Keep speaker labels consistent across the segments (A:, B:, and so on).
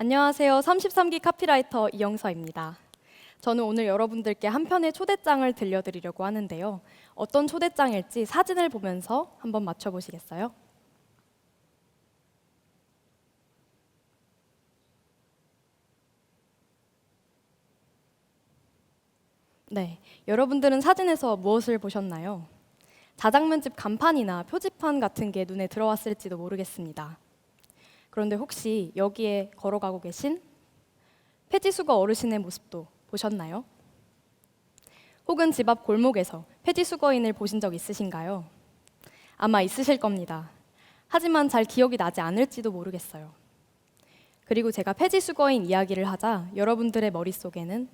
A: 안녕하세요. 33기 카피라이터 이영서입니다. 저는 오늘 여러분들께 한 편의 초대장을 들려드리려고 하는데요. 어떤 초대장일지 사진을 보면서 한번 맞춰보시겠어요? 네, 여러분들은 사진에서 무엇을 보셨나요? 자장면집 간판이나 표지판 같은 게 눈에 들어왔을지도 모르겠습니다. 그런데 혹시 여기에 걸어가고 계신 폐지수거 어르신의 모습도 보셨나요? 혹은 집 앞 골목에서 폐지수거인을 보신 적 있으신가요? 아마 있으실 겁니다. 하지만 잘 기억이 나지 않을지도 모르겠어요. 그리고 제가 폐지수거인 이야기를 하자 여러분들의 머릿속에는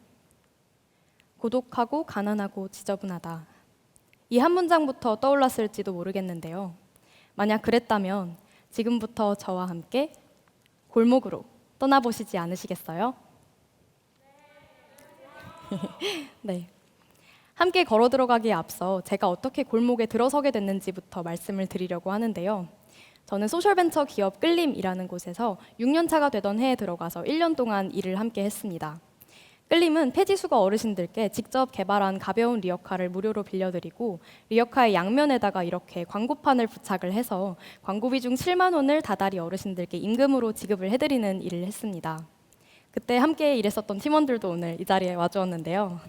A: 고독하고 가난하고 지저분하다. 이 한 문장부터 떠올랐을지도 모르겠는데요. 만약 그랬다면 지금부터 저와 함께 골목으로 떠나보시지 않으시겠어요? 네. 함께 걸어 들어가기에 앞서 제가 어떻게 골목에 들어서게 됐는지부터 말씀을 드리려고 하는데요. 저는 소셜벤처 기업 끌림이라는 곳에서 6년 차가 되던 해에 들어가서 1년 동안 일을 함께 했습니다. 끌림은 폐지수거 어르신들께 직접 개발한 가벼운 리어카를 무료로 빌려드리고 리어카의 양면에다가 이렇게 광고판을 부착을 해서 광고비 중 7만 원을 다달이 어르신들께 임금으로 지급을 해드리는 일을 했습니다. 그때 함께 일했었던 팀원들도 오늘 이 자리에 와주었는데요.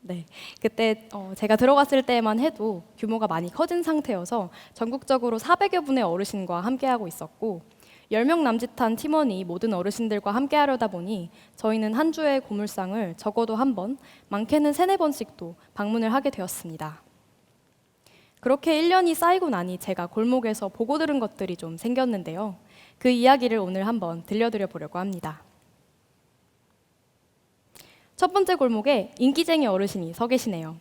A: 네, 그때 제가 들어갔을 때만 해도 규모가 많이 커진 상태여서 전국적으로 400여 분의 어르신과 함께하고 있었고 10명 남짓한 팀원이 모든 어르신들과 함께하려다 보니 저희는 한 주의 고물상을 적어도 한 번, 많게는 3-4번씩도 방문을 하게 되었습니다. 그렇게 1년이 쌓이고 나니 제가 골목에서 보고 들은 것들이 좀 생겼는데요. 그 이야기를 오늘 한번 들려드려 보려고 합니다. 첫 번째 골목에 인기쟁이 어르신이 서 계시네요.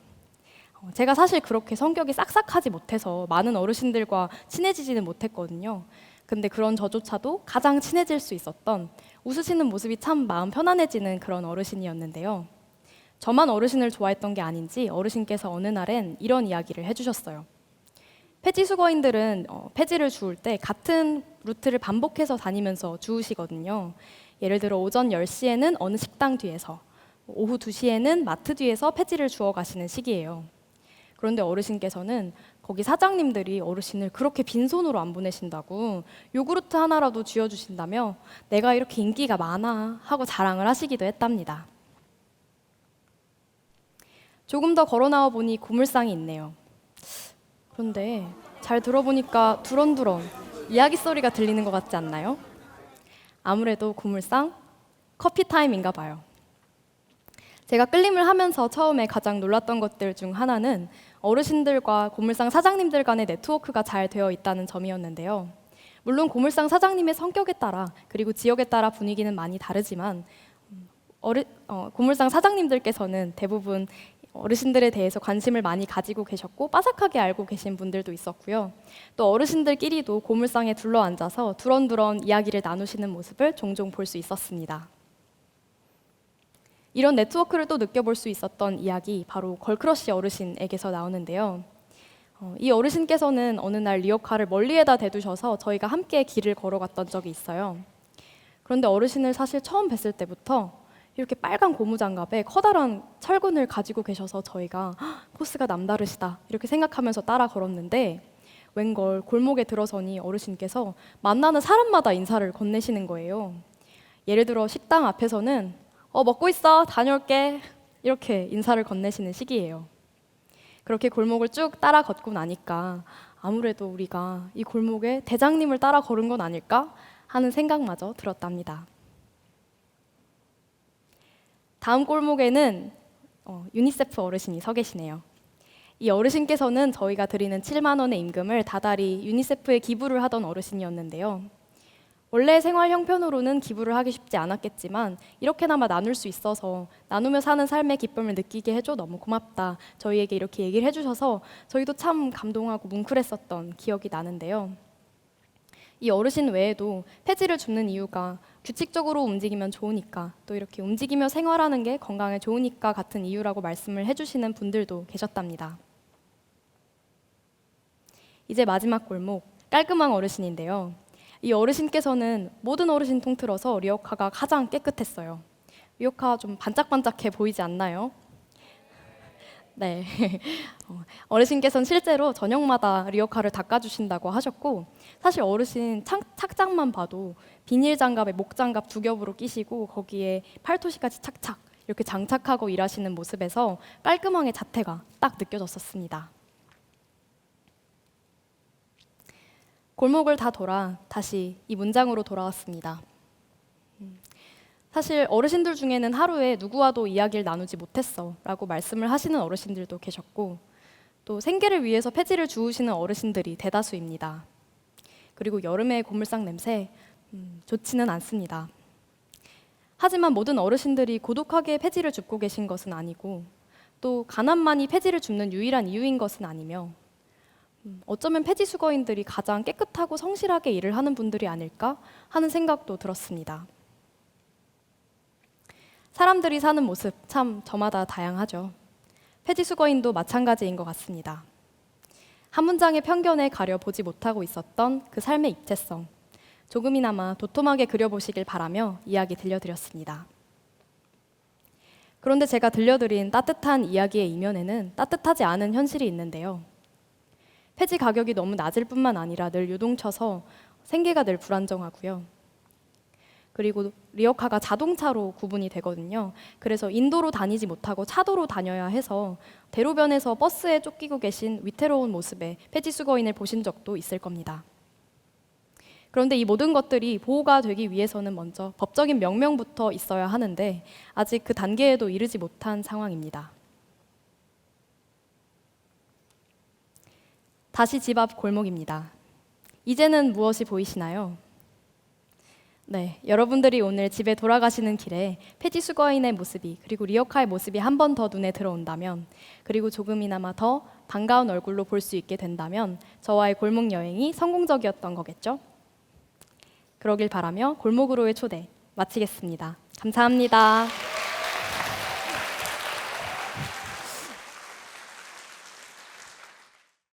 A: 제가 사실 그렇게 성격이 싹싹하지 못해서 많은 어르신들과 친해지지는 못했거든요. 근데 그런 저조차도 가장 친해질 수 있었던 웃으시는 모습이 참 마음 편안해지는 그런 어르신이었는데요. 저만 어르신을 좋아했던 게 아닌지 어르신께서 어느 날엔 이런 이야기를 해주셨어요. 폐지수거인들은 폐지를 주울 때 같은 루트를 반복해서 다니면서 주우시거든요. 예를 들어 오전 10시에는 어느 식당 뒤에서, 오후 2시에는 마트 뒤에서 폐지를 주워 가시는 시기예요. 그런데 어르신께서는 거기 사장님들이 어르신을 그렇게 빈손으로 안 보내신다고 요구르트 하나라도 쥐어주신다며 내가 이렇게 인기가 많아 하고 자랑을 하시기도 했답니다. 조금 더 걸어 나와 보니 고물상이 있네요. 그런데 잘 들어보니까 두런두런 이야기 소리가 들리는 것 같지 않나요? 아무래도 고물상 커피 타임인가 봐요. 제가 끌림을 하면서 처음에 가장 놀랐던 것들 중 하나는 어르신들과 고물상 사장님들 간의 네트워크가 잘 되어 있다는 점이었는데요. 물론 고물상 사장님의 성격에 따라 그리고 지역에 따라 분위기는 많이 다르지만 고물상 사장님들께서는 대부분 어르신들에 대해서 관심을 많이 가지고 계셨고 빠삭하게 알고 계신 분들도 있었고요. 또 어르신들끼리도 고물상에 둘러앉아서 두런두런 이야기를 나누시는 모습을 종종 볼 수 있었습니다. 이런 네트워크를 또 느껴볼 수 있었던 이야기, 바로 걸크러쉬 어르신에게서 나오는데요. 이 어르신께서는 어느 날 리어카를 멀리에다 대두셔서 저희가 함께 길을 걸어갔던 적이 있어요. 그런데 어르신을 사실 처음 뵀을 때부터 이렇게 빨간 고무장갑에 커다란 철근을 가지고 계셔서 저희가 포스가 남다르시다 이렇게 생각하면서 따라 걸었는데 웬걸 골목에 들어서니 어르신께서 만나는 사람마다 인사를 건네시는 거예요. 예를 들어 식당 앞에서는 먹고 있어, 다녀올게 이렇게 인사를 건네시는 시기예요. 그렇게 골목을 쭉 따라 걷고 나니까 아무래도 우리가 이 골목에 대장님을 따라 걸은 건 아닐까 하는 생각마저 들었답니다. 다음 골목에는 유니세프 어르신이 서 계시네요. 이 어르신께서는 저희가 드리는 7만 원의 임금을 다달이 유니세프에 기부를 하던 어르신이었는데요. 원래 생활 형편으로는 기부를 하기 쉽지 않았겠지만 이렇게나마 나눌 수 있어서 나누며 사는 삶의 기쁨을 느끼게 해줘 너무 고맙다. 저희에게 이렇게 얘기를 해주셔서 저희도 참 감동하고 뭉클했었던 기억이 나는데요. 이 어르신 외에도 폐지를 줍는 이유가 규칙적으로 움직이면 좋으니까 또 이렇게 움직이며 생활하는 게 건강에 좋으니까 같은 이유라고 말씀을 해주시는 분들도 계셨답니다. 이제 마지막 골목, 깔끔한 어르신인데요. 이 어르신께서는 모든 어르신 통틀어서 리어카가 가장 깨끗했어요. 리어카 좀 반짝반짝해 보이지 않나요? 네. 어르신께서는 실제로 저녁마다 리어카를 닦아주신다고 하셨고, 사실 어르신 착장만 봐도 비닐 장갑에 목 장갑 두 겹으로 끼시고 거기에 팔토시까지 착착 이렇게 장착하고 일하시는 모습에서 깔끔함의 자태가 딱 느껴졌었습니다. 골목을 다 돌아 다시 이 문장으로 돌아왔습니다. 사실 어르신들 중에는 하루에 누구와도 이야기를 나누지 못했어 라고 말씀을 하시는 어르신들도 계셨고, 또 생계를 위해서 폐지를 주우시는 어르신들이 대다수입니다. 그리고 여름의 고물상 냄새 좋지는 않습니다. 하지만 모든 어르신들이 고독하게 폐지를 줍고 계신 것은 아니고, 또 가난만이 폐지를 줍는 유일한 이유인 것은 아니며, 어쩌면 폐지 수거인들이 가장 깨끗하고 성실하게 일을 하는 분들이 아닐까 하는 생각도 들었습니다. 사람들이 사는 모습 참 저마다 다양하죠. 폐지 수거인도 마찬가지인 것 같습니다. 한 문장의 편견에 가려 보지 못하고 있었던 그 삶의 입체성, 조금이나마 도톰하게 그려보시길 바라며 이야기 들려드렸습니다. 그런데 제가 들려드린 따뜻한 이야기의 이면에는 따뜻하지 않은 현실이 있는데요. 폐지 가격이 너무 낮을 뿐만 아니라 늘 유동쳐서 생계가 늘 불안정하고요. 그리고 리어카가 자동차로 구분이 되거든요. 그래서 인도로 다니지 못하고 차도로 다녀야 해서 대로변에서 버스에 쫓기고 계신 위태로운 모습의 폐지 수거인을 보신 적도 있을 겁니다. 그런데 이 모든 것들이 보호가 되기 위해서는 먼저 법적인 명명부터 있어야 하는데 아직 그 단계에도 이르지 못한 상황입니다. 다시 집 앞 골목입니다. 이제는 무엇이 보이시나요? 네, 여러분들이 오늘 집에 돌아가시는 길에 폐지 수거인의 모습이 그리고 리어카의 모습이 한 번 더 눈에 들어온다면, 그리고 조금이나마 더 반가운 얼굴로 볼 수 있게 된다면 저와의 골목 여행이 성공적이었던 거겠죠? 그러길 바라며 골목으로의 초대 마치겠습니다. 감사합니다.